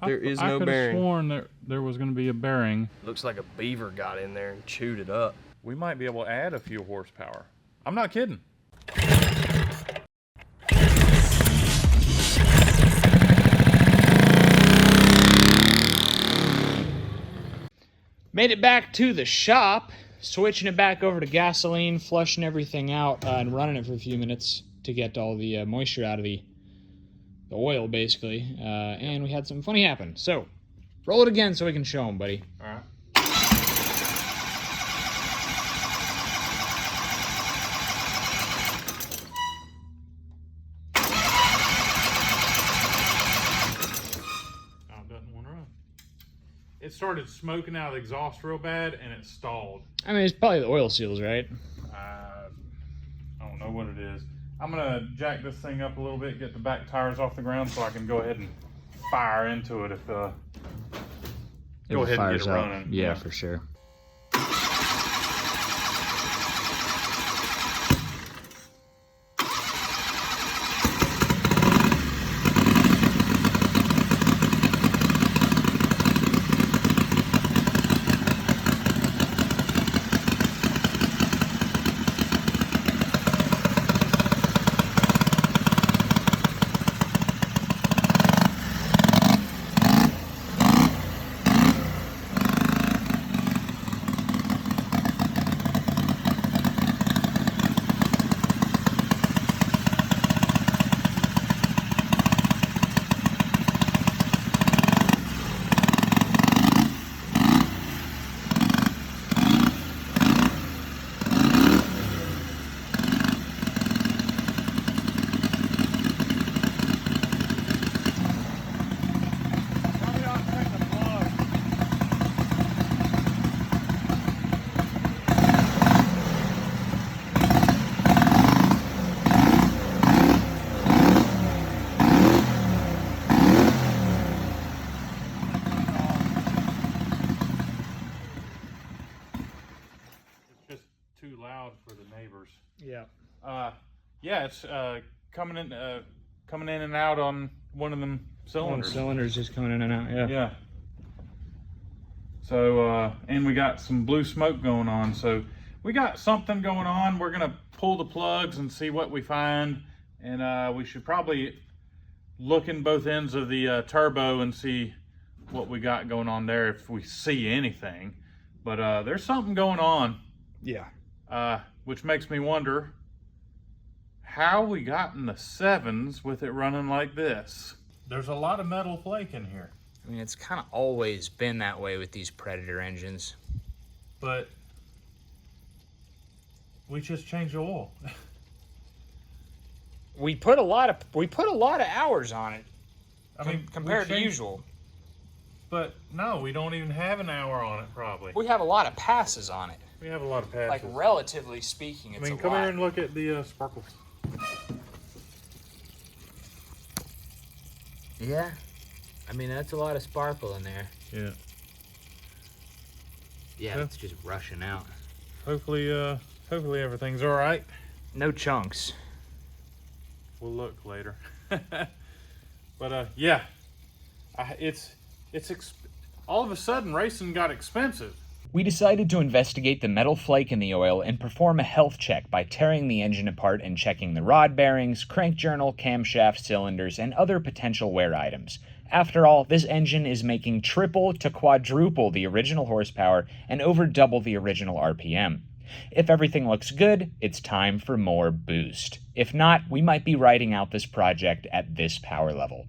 There is no bearing. I could have sworn that there was going to be a bearing. Looks like a beaver got in there and chewed it up. We might be able to add a few horsepower. I'm not kidding. Made it back to the shop, switching it back over to gasoline, flushing everything out, and running it for a few minutes to get all the moisture out of the oil, basically. And we had something funny happen. So, roll it again so we can show them, buddy. All right. Oh, it doesn't want to run. It started smoking out of the exhaust real bad, and it stalled. I mean, it's probably the oil seals, right? I don't know what it is. I'm gonna jack this thing up a little bit, get the back tires off the ground so I can go ahead and fire into it if go ahead and get it running. Yeah, for sure. For the neighbors. Yeah. Yeah, it's coming in and out on one of them cylinders. One cylinder's just coming in and out. Yeah. Yeah. So and we got some blue smoke going on. So we got something going on. We're gonna pull the plugs and see what we find, and we should probably look in both ends of the turbo and see what we got going on there if we see anything. But there's something going on. Yeah. Which makes me wonder how we got in the 7s with it running like this. There's a lot of metal flake in here. I mean, it's kind of always been that way with these Predator engines. But we just changed the oil. we put a lot of hours on it. I mean, compared to usual. But no, we don't even have an hour on it probably. We have a lot of passes on it. We have a lot of passes. Like, relatively speaking, it's a lot. Come here and look at the sparkles. Yeah. I mean, that's a lot of sparkle in there. Yeah. Yeah, it's just rushing out. Hopefully everything's all right. No chunks. We'll look later. But yeah, all of a sudden racing got expensive. We decided to investigate the metal flake in the oil and perform a health check by tearing the engine apart and checking the rod bearings, crank journal, camshaft, cylinders, and other potential wear items. After all, this engine is making triple to quadruple the original horsepower and over double the original RPM. If everything looks good, it's time for more boost. If not, we might be riding out this project at this power level.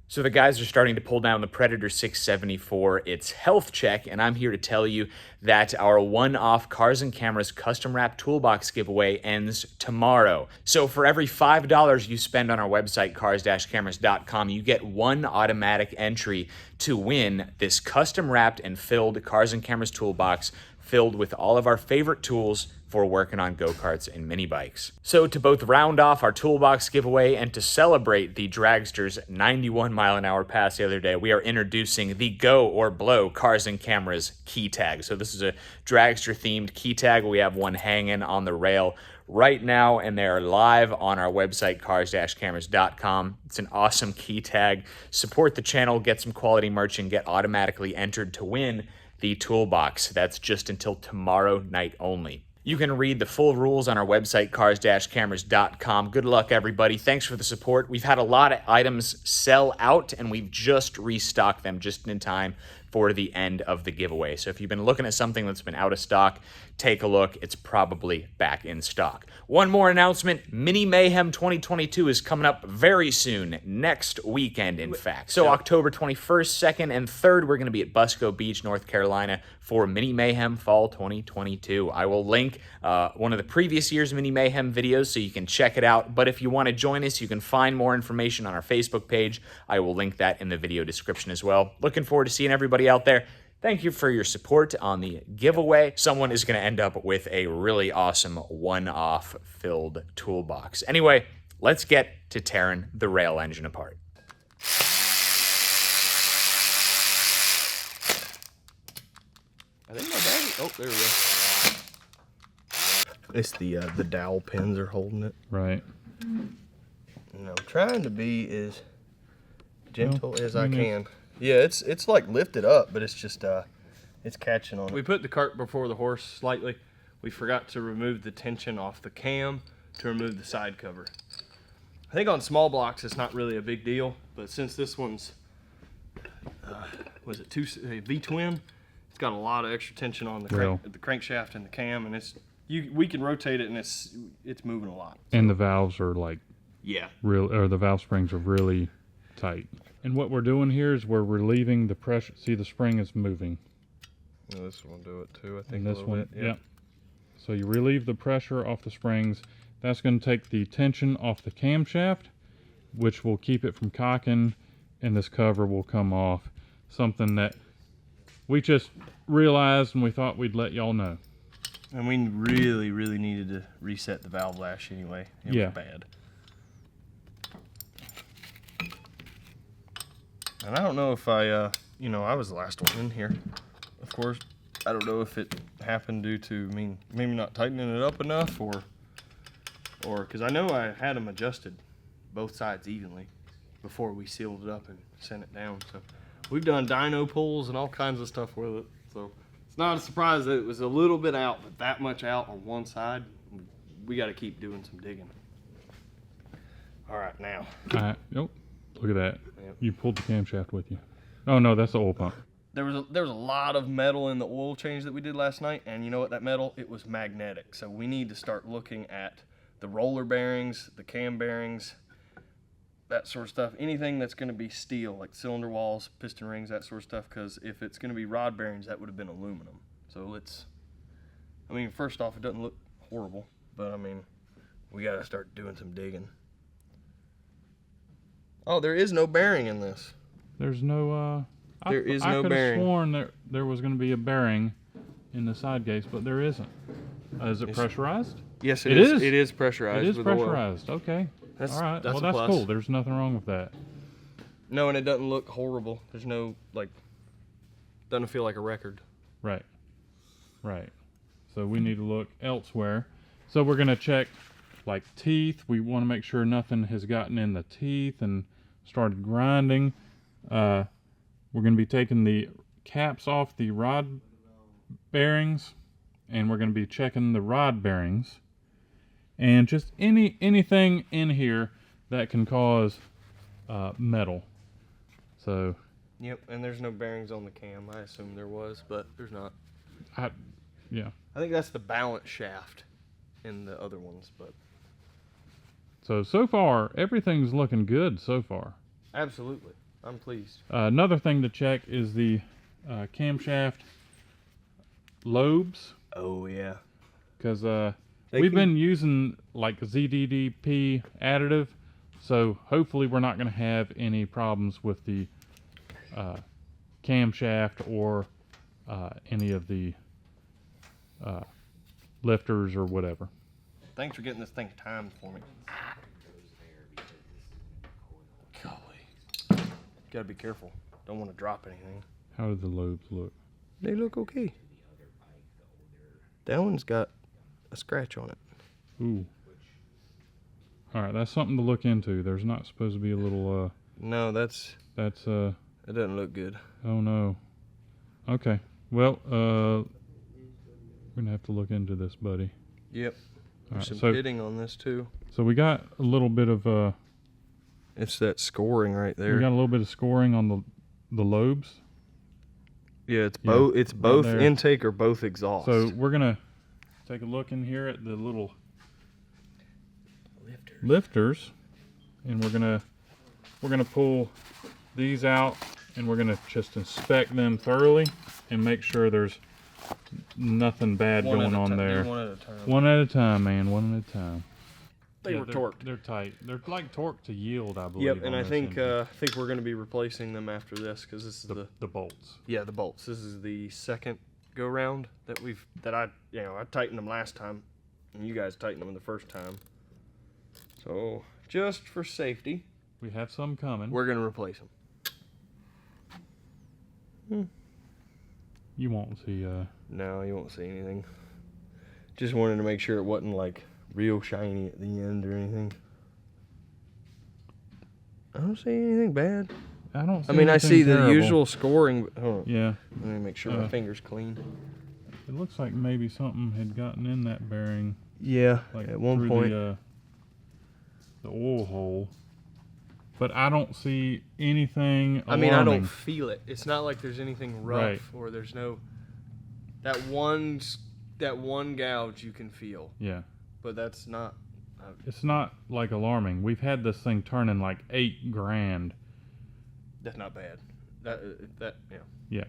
So the guys are starting to pull down the Predator 670 for its health check, and I'm here to tell you that our one-off Cars and Cameras custom wrap toolbox giveaway ends tomorrow. So for every $5 you spend on our website, cars-cameras.com, you get one automatic entry to win this custom wrapped and filled Cars and Cameras toolbox filled with all of our favorite tools for working on go-karts and mini bikes. So to both round off our toolbox giveaway and to celebrate the Dragster's 91-mile-an-hour pass the other day, we are introducing the Go or Blow Cars and Cameras key tag. So this is a Dragster-themed key tag. We have one hanging on the rail right now, and they are live on our website, cars-cameras.com. It's an awesome key tag. Support the channel, get some quality merch, and get automatically entered to win the toolbox. That's just until tomorrow night only. You can read the full rules on our website, cars-cameras.com. Good luck, everybody. Thanks for the support. We've had a lot of items sell out, and we've just restocked them just in time for the end of the giveaway. So if you've been looking at something that's been out of stock, take a look. It's probably back in stock. One more announcement. Mini Mayhem 2022 is coming up very soon, next weekend, in fact. So October 21st, 2nd, and 3rd, we're going to be at Busco Beach, North Carolina for Mini Mayhem Fall 2022. I will link one of the previous year's Mini Mayhem videos so you can check it out. But if you want to join us, you can find more information on our Facebook page. I will link that in the video description as well. Looking forward to seeing everybody out there. Thank you for your support on the giveaway. Someone is going to end up with a really awesome one-off filled toolbox. Anyway, let's get to tearing the rail engine apart. I think my bag. Oh, there we go. It's the dowel pins are holding it. Right. And I'm trying to be as gentle as I can. Yeah, it's like lifted up, but it's just it's catching on it. We put the cart before the horse slightly. We forgot to remove the tension off the cam to remove the side cover. I think on small blocks it's not really a big deal, but since this one's was it V-twin, it's got a lot of extra tension on the crankshaft and the cam, and we can rotate it and it's moving a lot. And the valves are like the valve springs are really tight. And what we're doing here is we're relieving the pressure. See, the spring is moving. Well, this one will do it too, I think. And this one, yeah. So you relieve the pressure off the springs. That's going to take the tension off the camshaft, which will keep it from cocking, and this cover will come off. Something that we just realized and we thought we'd let y'all know. And we really, really needed to reset the valve lash anyway. It was bad. And I don't know if I was the last one in here. Of course, I don't know if it happened due to me maybe not tightening it up enough, or because I know I had them adjusted both sides evenly before we sealed it up and sent it down. So we've done dyno pulls and all kinds of stuff with it. So it's not a surprise that it was a little bit out, but that much out on one side, we got to keep doing some digging. All right, now. Nope. Look at that. Yep. You pulled the camshaft with you. Oh no, that's the oil pump. There was a lot of metal in the oil change that we did last night, and you know what, that metal, it was magnetic. So we need to start looking at the roller bearings, the cam bearings, that sort of stuff. Anything that's going to be steel, like cylinder walls, piston rings, that sort of stuff, because if it's going to be rod bearings, that would have been aluminum. So first off, it doesn't look horrible, but we got to start doing some digging. Oh, there is no bearing in this. There's no, there is no bearing. I could have sworn there was going to be a bearing in the side gates, but there isn't. Is it pressurized? Yes, it is. It is pressurized. It is pressurized. Oil. Okay. All right. That's that's cool. There's nothing wrong with that. No, and it doesn't look horrible. There's no, doesn't feel like a record. Right. Right. So we need to look elsewhere. So we're going to check, teeth. We want to make sure nothing has gotten in the teeth and started grinding. We're going to be taking the caps off the rod bearings, and we're going to be checking the rod bearings, and just anything in here that can cause metal. So. Yep, and there's no bearings on the cam. I assume there was, but there's not. Yeah. I think that's the balance shaft in the other ones, but. So far, everything's looking good so far. Absolutely. I'm pleased. Another thing to check is the camshaft lobes. Oh, yeah. Because we've been using ZDDP additive, so hopefully we're not going to have any problems with the camshaft or any of the lifters or whatever. Thanks for getting this thing timed for me. Golly. Gotta be careful. Don't want to drop anything. How do the lobes look? They look okay. That one's got a scratch on it. Ooh. All right, that's something to look into. There's not supposed to be a little. No, that's. It doesn't look good. Oh no. Okay. Well, we're gonna have to look into this, buddy. Yep. There's Right, some pitting on this too. So we got a little bit of. It's that scoring right there. We got a little bit of scoring on the lobes. Yeah, it's both. It's both there. intake or both exhaust. So we're gonna take a look in here at the little lifters, and we're gonna pull these out, and we're gonna just inspect them thoroughly and make sure there's nothing bad going on there. One at a time. One at a time, man. One at a time. They were torqued. They're tight. They're like torqued to yield, I believe. Yep, and on I this think engine. we're going to be replacing them after this because this is the bolts. Yeah, the bolts. This is the second go round that I tightened them last time, and you guys tightened them the first time. So just for safety, We have some coming. we're going to replace them. You won't see. No, you won't see anything. Just wanted to make sure it wasn't like real shiny at the end or anything. I don't see anything bad. I don't. See I mean, I anything see the terrible. usual scoring. But, hold on. Yeah. Let me make sure my finger's clean. It looks like maybe something had gotten in that bearing. Yeah, Like at one through point. the oil hole. But I don't see anything I mean, I alarming. don't feel it. It's not like there's anything rough Right. or there's no that one gouge you can feel, Yeah. but that's not. It's not like alarming. We've had this thing turning like $8,000. That's not bad. That yeah. Yeah.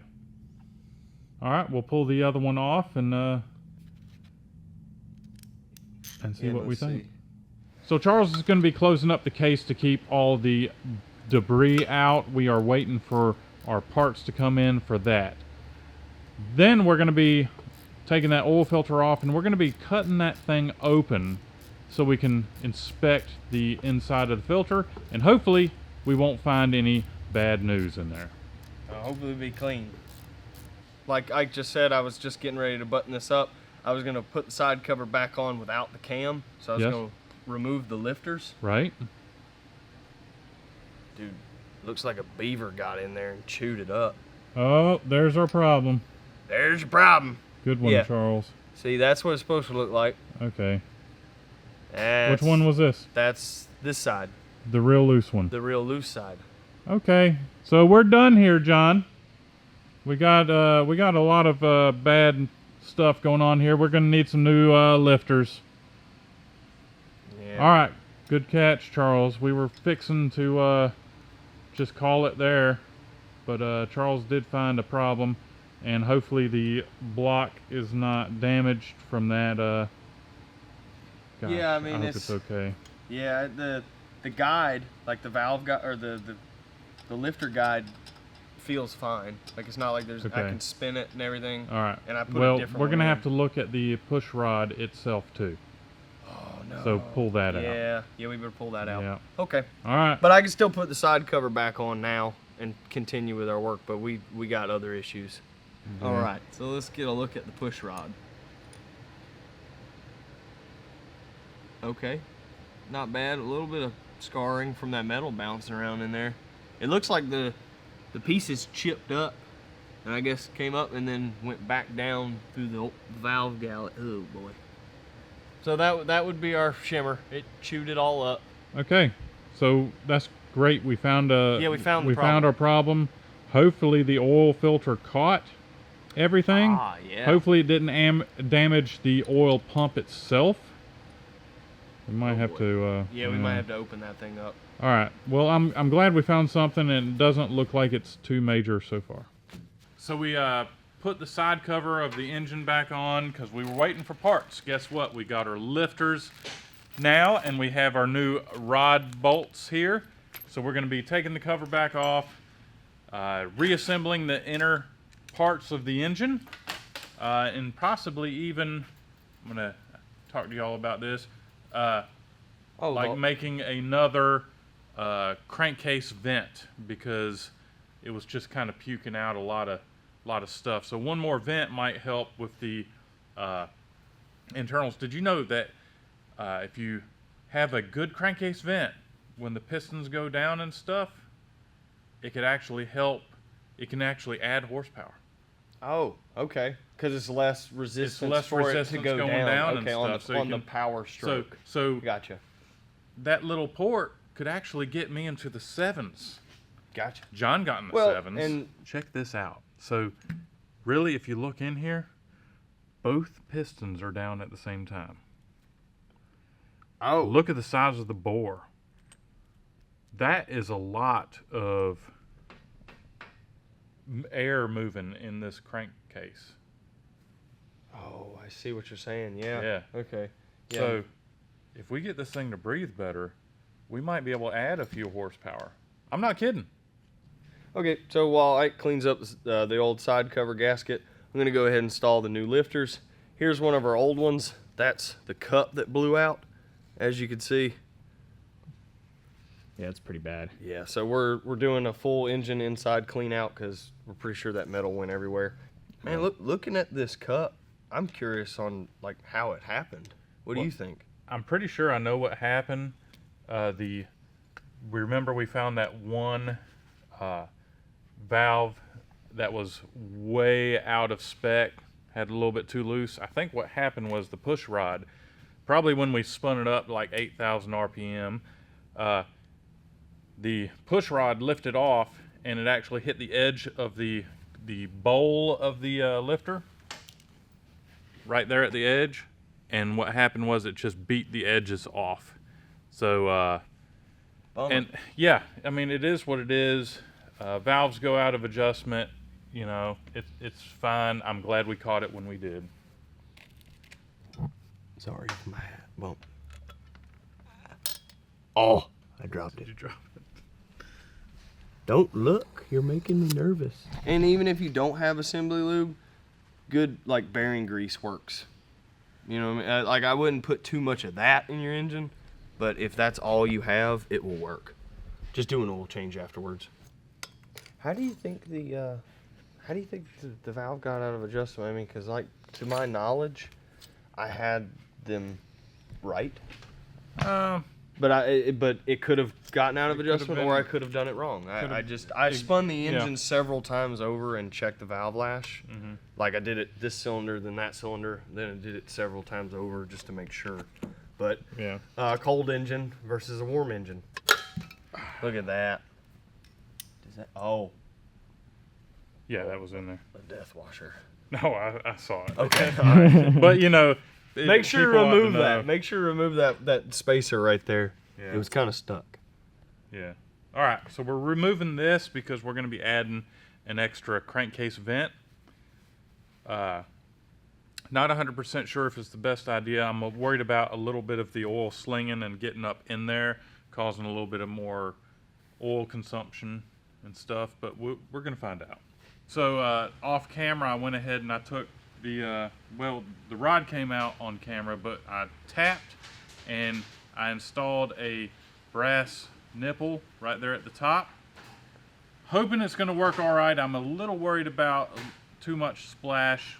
All right, we'll pull the other one off and see what we let's think. see. So Charles is going to be closing up the case to keep all the debris out. We are waiting for our parts to come in for that. Then we're going to be taking that oil filter off, and we're going to be cutting that thing open so we can inspect the inside of the filter, and hopefully we won't find any bad news in there. Hopefully it'll be clean. Like Ike just said, I was just getting ready to button this up. I was going to put the side cover back on without the cam, so I was Yes. going to remove the lifters. Right? Dude, looks like a beaver got in there and chewed it up. Oh, there's our problem. There's your problem. Good one, Yeah. Charles. See, that's what it's supposed to look like. Okay. That's, Which one was this? That's this side, The real loose one. the real loose side. Okay, so we're done here, John. We got a lot of bad stuff going on here. We're gonna need some new lifters. Yeah. All right, good catch, Charles. We were fixing to just call it there, but Charles did find a problem, and hopefully the block is not damaged from that. Gosh, Yeah, I mean, hope it's it's okay. Yeah, the guide, like the valve guide or the lifter guide, feels fine. Like it's not like there's I Okay. can spin it and everything. All right. And I put a Well, different we're gonna one have in. to look at the push rod itself too. Oh no. So pull that out. Yeah, we better pull that out. Yeah. Okay. All right. But I can still put the side cover back on now and continue with our work, but we got other issues. Yeah. All right, so let's get a look at the push rod. Okay, not bad. A little bit of scarring from that metal bouncing around in there. It looks like the pieces chipped up, and I guess came up and then went back down through the valve galley. Oh boy. So that would be our shimmer. It chewed it all up. Okay, so that's great. We found we found the found our problem. Hopefully the oil filter caught everything. Ah, yeah. Hopefully it didn't damage the oil pump itself. We might have boy. to. Yeah, we might have to open that thing up. All right. Well, I'm glad we found something, and it doesn't look like it's too major so far. So we put the side cover of the engine back on because we were waiting for parts. Guess what? We got our lifters now, and we have our new rod bolts here. So we're going to be taking the cover back off, reassembling the inner parts of the engine, and possibly even, I'm going to talk to y'all about this, like making another crankcase vent, because it was just kind of puking out a lot of stuff. So one more vent might help with the internals. Did you know that if you have a good crankcase vent, when the pistons go down and stuff, it could actually help. It can actually add horsepower. Oh, okay. Because it's less resistance less for resistance it to go going down. and Okay, stuff, on the, so you on the can- power stroke. So Gotcha. that little port could actually get me into the 7s. Gotcha. John got in the 7s. And check this out. So really, if you look in here, both pistons are down at the same time. oh, Look at the size of the bore. That is a lot of air moving in this crankcase. oh, I see what you're saying. Yeah. Yeah. Okay. Yeah. So if we get this thing to breathe better, we might be able to add a few horsepower. I'm not kidding. Okay, so while Ike cleans up the old side cover gasket, I'm going to go ahead and install the new lifters. Here's one of our old ones. That's the cup that blew out, as you can see. Yeah, it's pretty bad. Yeah, so we're doing a full engine inside clean out because we're pretty sure that metal went everywhere. Man, looking at this cup, I'm curious on like how it happened. What do you think? I'm pretty sure I know what happened. Remember we found that one valve that was way out of spec, had a little bit too loose. I think what happened was the push rod, probably when we spun it up like 8,000 RPM, the push rod lifted off and it actually hit the edge of the bowl of the lifter right there at the edge, and what happened was it just beat the edges off. So and yeah, I mean, it is what it is. Valves go out of adjustment, you know, it's fine. I'm glad we caught it when we did. Sorry, my hat. Well, oh, I dropped it. You dropped it. Don't look. You're making me nervous. And even if you don't have assembly lube, good like bearing grease works. You know what I mean? Like I wouldn't put too much of that in your engine, but if that's all you have, it will work. Just do an oil change afterwards. How do you think the valve got out of adjustment? I mean, because like to my knowledge, I had them right. But it could have gotten out of adjustment, or I could have done it wrong. I spun the engine several times over and checked the valve lash. Mm-hmm. Like I did it this cylinder, then that cylinder, then I did it several times over just to make sure. But Yeah. Cold engine versus a warm engine. Look at that. Does that? Oh, Yeah, that was in there. the death washer. No, I saw it. Okay. All right. But you know, Make sure to people ought remove know. that. Make sure to remove that spacer right there. Yeah. It was kind of stuck. Yeah. All right, so we're removing this because we're going to be adding an extra crankcase vent. Not 100% sure if it's the best idea. I'm worried about a little bit of the oil slinging and getting up in there, causing a little bit of more oil consumption and stuff, but we're going to find out. So off camera, I went ahead and I took the rod came out on camera, but I tapped and I installed a brass nipple right there at the top, hoping it's going to work all right. I'm a little worried about too much splash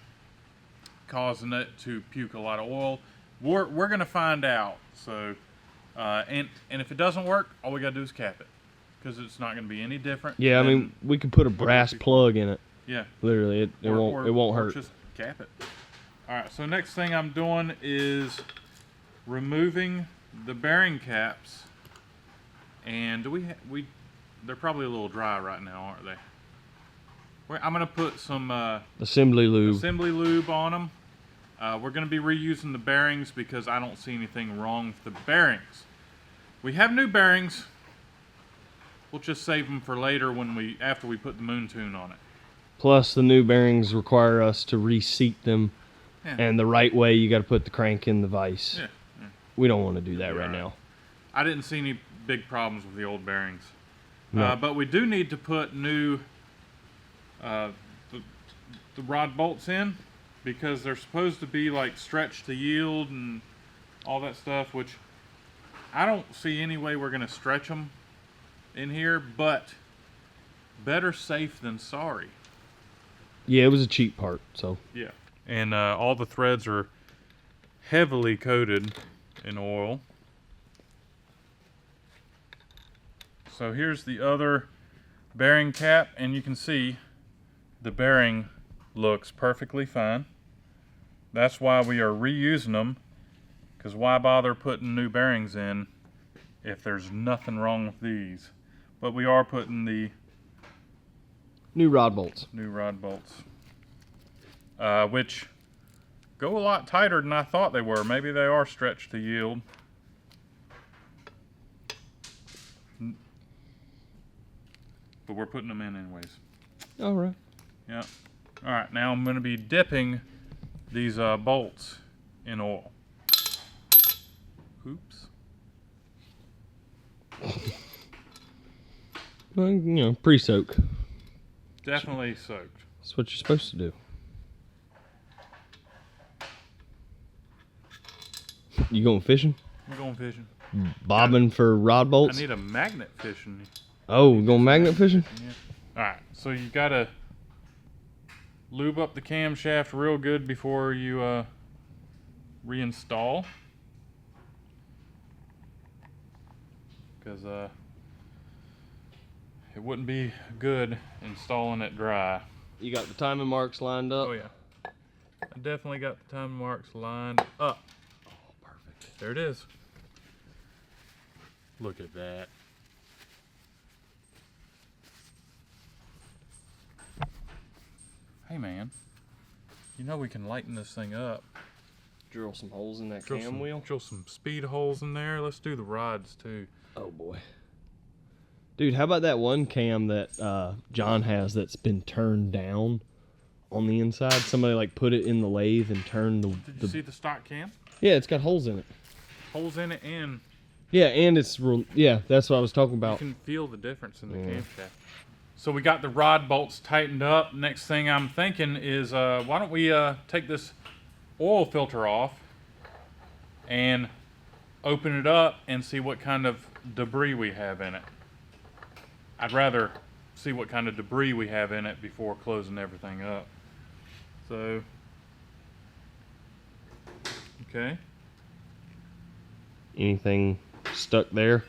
causing it to puke a lot of oil. We're going to find out. So and if it doesn't work, all we got to do is cap it, because it's not going to be any different. Yeah, I mean, we could put a brass plug in it. Yeah. Literally, it won't hurt. Just cap it. All right, so next thing I'm doing is removing the bearing caps. And do we they're probably a little dry right now, aren't they? I'm going to put some Assembly lube on them. We're going to be reusing the bearings because I don't see anything wrong with the bearings. We have new bearings. We'll just save them for later after we put the moon tune on it. Plus, the new bearings require us to reseat them, and the right way, you got to put the crank in the vise. Yeah. We don't want to do that right now. I didn't see any big problems with the old bearings. No. But we do need to put new the rod bolts in, because they're supposed to be like stretch to yield and all that stuff, which I don't see any way we're going to stretch them in here, but better safe than sorry. Yeah, it was a cheap part, so. Yeah. And all the threads are heavily coated, in oil. So here's the other bearing cap, and you can see the bearing looks perfectly fine. That's why we are reusing them, because why bother putting new bearings in if there's nothing wrong with these? But we are putting the New rod bolts. Which go a lot tighter than I thought they were. Maybe they are stretched to yield. But we're putting them in anyways. All right. Yeah. All right, now I'm going to be dipping these bolts in oil. Oops. Well, you know, pre-soak. Definitely soaked. That's what you're supposed to do. You going fishing? I'm going fishing. Bobbing for rod bolts? I need a magnet fishing. Oh, going magnet fishing? Yeah. All right, so you got to lube up the camshaft real good before you reinstall. Because it wouldn't be good installing it dry. You got the timing marks lined up? Oh yeah. I definitely got the timing marks lined up. Oh, perfect. There it is. Look at that. Hey man, you know we can lighten this thing up. Drill some holes in that cam wheel? Drill some speed holes in there. Let's do the rods too. Oh boy. Dude, how about that one cam that John has that's been turned down on the inside? Somebody like put it in the lathe and turned the... Did you see the stock cam? Yeah, it's got holes in it. Holes in it, and yeah, and it's real... Yeah, that's what I was talking about. you can feel the difference in the camshaft. So we got the rod bolts tightened up. Next thing I'm thinking is, why don't we take this oil filter off and open it up and see what kind of debris we have in it. I'd rather see what kind of debris we have in it before closing everything up. So, okay. Anything stuck there?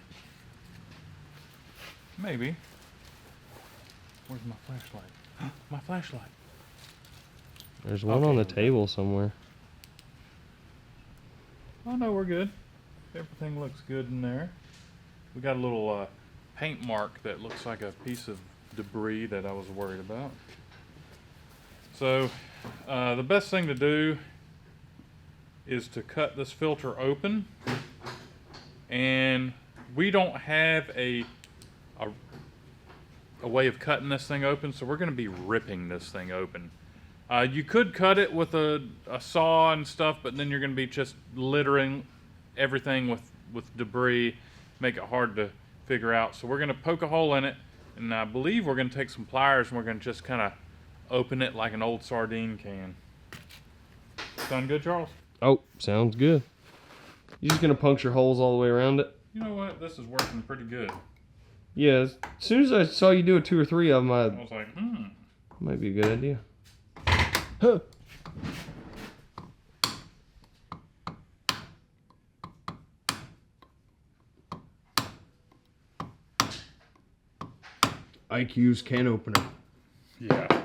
Maybe. Where's my flashlight? My flashlight. There's one on the table somewhere. Oh no, we're good. Everything looks good in there. We got a little paint mark that looks like a piece of debris that I was worried about. So the best thing to do is to cut this filter open, and we don't have a way of cutting this thing open, so we're going to be ripping this thing open. You could cut it with a saw and stuff, but then you're going to be just littering everything with debris, make it hard to figure out. So we're going to poke a hole in it, and I believe we're going to take some pliers and we're going to just kind of open it like an old sardine can. Sound good, Charles? Oh, sounds good. You just gonna puncture holes all the way around it? You know what? This is working pretty good. Yeah, as soon as I saw you do 2 or 3 of them, I was like, might be a good idea. Huh. IQ's can opener. Yeah.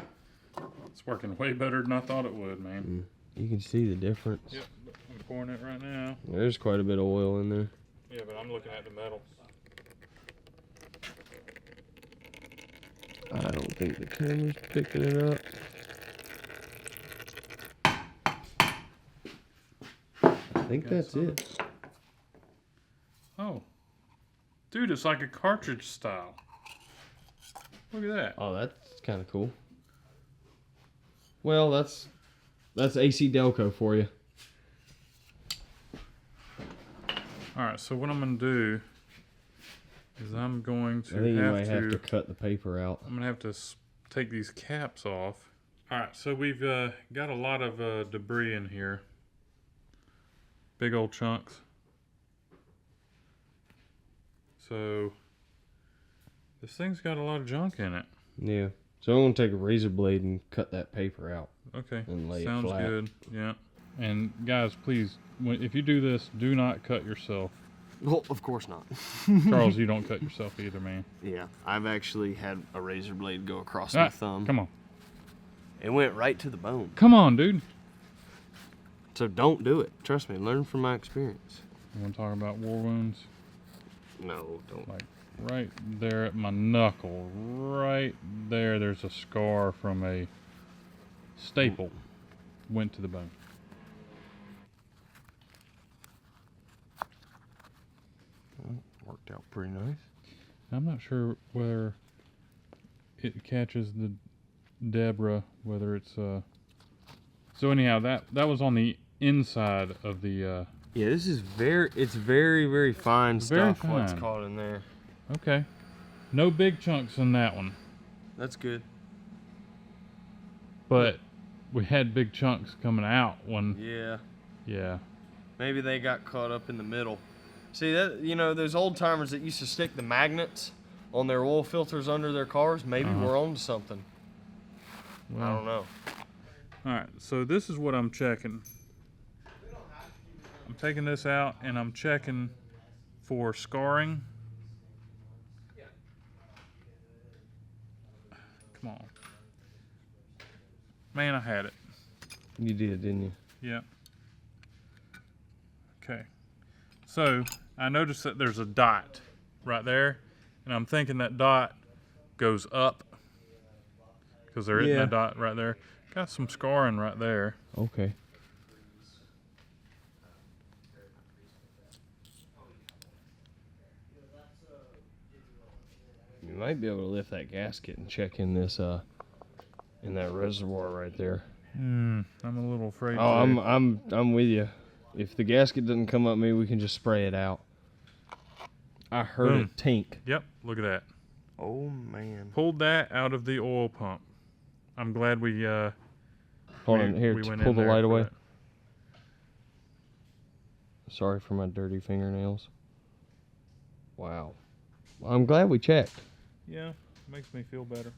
It's working way better than I thought it would, man. You can see the difference. Yep, I'm pouring it right now. There's quite a bit of oil in there. Yeah, but I'm looking at the metal. I don't think the camera's picking it up. I think that's it. Oh. Dude, it's like a cartridge style. Look at that. Oh, that's kind of cool. Well, that's AC Delco for you. Alright, so what I'm going to do is I'm going to I think you might have to cut the paper out. I'm going to have to take these caps off. Alright, so we've got a lot of debris in here. Big old chunks. So this thing's got a lot of junk in it. Yeah. So I'm going to take a razor blade and cut that paper out. Okay. And lay Sounds it flat. good. Yeah. And guys, please, if you do this, do not cut yourself. Well, of course not. Charles, you don't cut yourself either, man. Yeah, I've actually had a razor blade go across Ah, my thumb. Come on. It went right to the bone. Come on, dude. So don't do it. Trust me, learn from my experience. You want to talk about war wounds? No, don't. Like right there at my knuckle, right there, there's a scar from a staple. Went to the bone. Worked out pretty nice. I'm not sure whether it catches the Deborah, whether it's so anyhow, that was on the inside of the Yeah, this is it's very fine Very stuff what's fine. caught in there. Okay. No big chunks in that one, That's good. but we had big chunks coming out when Yeah. Maybe they got caught up in the middle. See that, you know, those old timers that used to stick the magnets on their oil filters under their cars, maybe we're on to something. well, I don't know. All right, so this is what I'm checking. I'm taking this out and I'm checking for scarring. Come on. Man, I had it. You did, didn't you? Yeah. Okay. So I noticed that there's a dot right there, and I'm thinking that dot goes up because there isn't Yeah. a dot right there. Got some scarring right there. Okay. You might be able to lift that gasket and check in this in that reservoir right there. I'm a little afraid. Oh, to. I'm with you. If the gasket doesn't come up, maybe we can just spray it out. I heard Boom. it tink. Yep. Look at that. Oh man. Pulled that out of the oil pump. I'm glad we Hold on, here, we went pull in the there light for away. that. Sorry for my dirty fingernails. Wow. I'm glad we checked. Yeah, makes me feel better.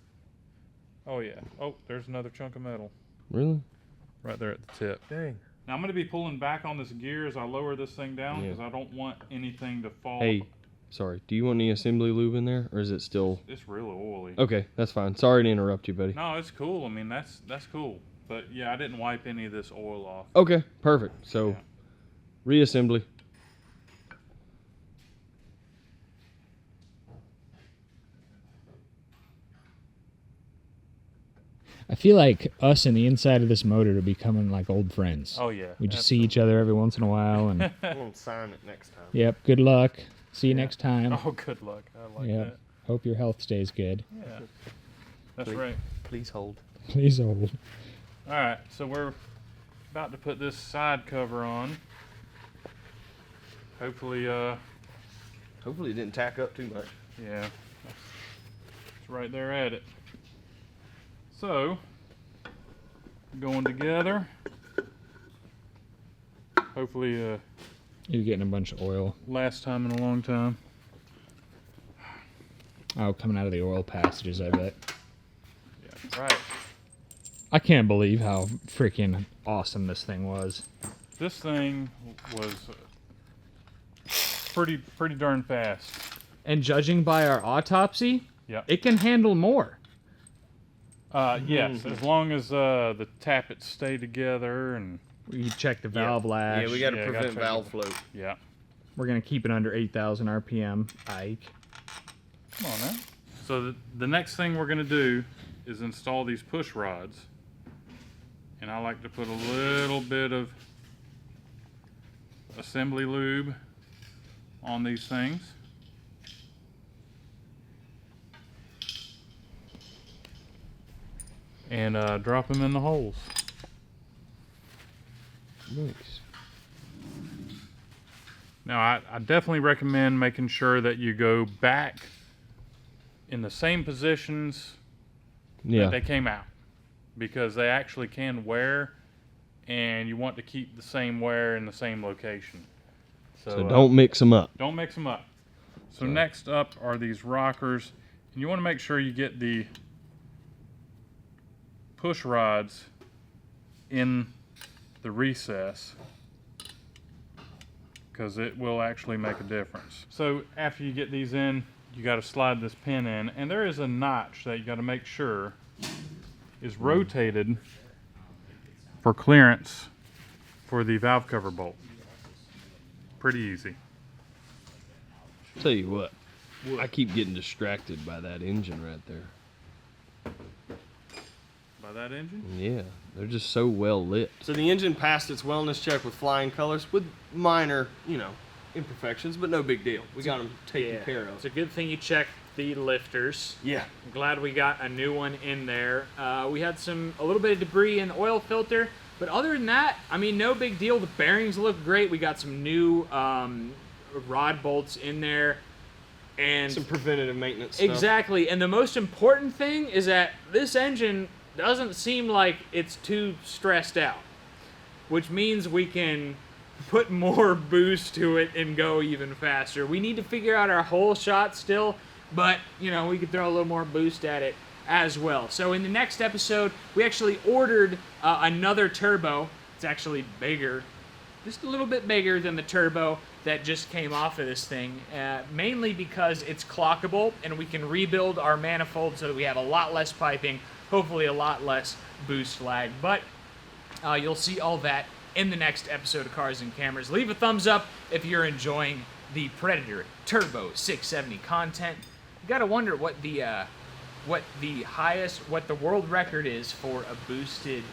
Oh yeah. Oh, there's another chunk of metal Really? right there at the tip. Dang. Now I'm going to be pulling back on this gear as I lower this thing down Yeah. because I don't want anything to fall. Hey, sorry. Do you want any assembly lube in there, or is it still? It's real oily. Okay, that's fine. Sorry to interrupt you, buddy. No, it's cool. I mean, that's cool. But yeah, I didn't wipe any of this oil off. Okay, perfect. So, Yeah. reassembly. I feel like us and the inside of this motor are becoming like old friends. Oh yeah. We just see each other every once in a while, and I'm gonna sign it next time. yep, good luck. See you next time. Oh, good luck. I like Yep. Hope your health stays good. that. Yeah. That's Please. right. Please hold. Please hold. All right, so we're about to put this side cover on. Hopefully, Hopefully it didn't tack up too much. yeah, it's right there at it. So, going together. Hopefully, You're getting a bunch of oil. last time in a long time. Oh, coming out of the oil passages, I bet. Yeah, right. I can't believe how freaking awesome this thing was. This thing was pretty darn fast. And judging by our autopsy, Yep. it can handle more. Yes, as long as the tappets stay together and We check the valve latch. Yeah, we gotta Yeah, gotta prevent check valve it. float. yeah. We're gonna keep it under 8,000 RPM. Ike. Come on now. So the next thing we're gonna do is install these push rods. And I like to put a little bit of assembly lube on these things. And drop them in the holes. Nice. Now, I definitely recommend making sure that you go back in the same positions Yeah. that they came out, because they actually can wear, and you want to keep the same wear in the same location. So don't mix them up. Don't mix them up. So next up are these rockers, and you want to make sure you get the push rods in the recess, because it will actually make a difference. So after you get these in, you got to slide this pin in, and there is a notch that you got to make sure is rotated for clearance for the valve cover bolt. Pretty easy. Tell you what, I keep getting distracted by that engine right there. By that engine? Yeah, they're just so well lit. So the engine passed its wellness check with flying colors, with minor, you know, imperfections, but no big deal. We got them taken care of. It's a good thing you checked the lifters. Yeah. I'm glad we got a new one in there. We had a little bit of debris in the oil filter, but other than that, I mean, no big deal. The bearings look great. We got some new rod bolts in there. And some preventative maintenance stuff. Exactly. And the most important thing is that this engine doesn't seem like it's too stressed out, which means we can put more boost to it and go even faster. We need to figure out our whole shot still, but you know, we could throw a little more boost at it as well. So in the next episode, we actually ordered another turbo. It's actually bigger, just a little bit bigger than the turbo that just came off of this thing, mainly because it's clockable and we can rebuild our manifold so that we have a lot less piping, hopefully a lot less boost lag. But you'll see all that in the next episode of Cars and Cameras. Leave a thumbs up if you're enjoying the Predator Turbo 670 content. You gotta wonder what the world record is for a boosted,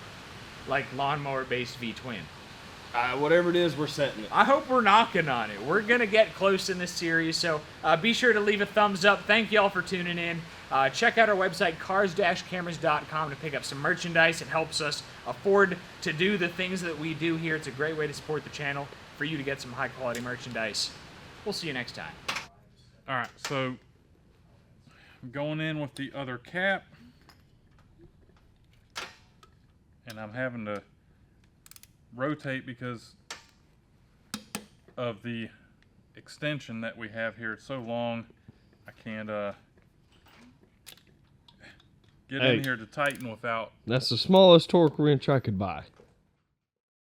like, lawnmower-based V-twin. Whatever it is, we're setting it. I hope we're knocking on it. We're going to get close in this series, so be sure to leave a thumbs up. Thank you all for tuning in. Check out our website, cars-cameras.com, to pick up some merchandise. It helps us afford to do the things that we do here. It's a great way to support the channel for you to get some high-quality merchandise. We'll see you next time. All right, so I'm going in with the other cap, and I'm having to rotate because of the extension that we have here. It's so long I can't get in here to tighten without. That's the smallest torque wrench I could buy.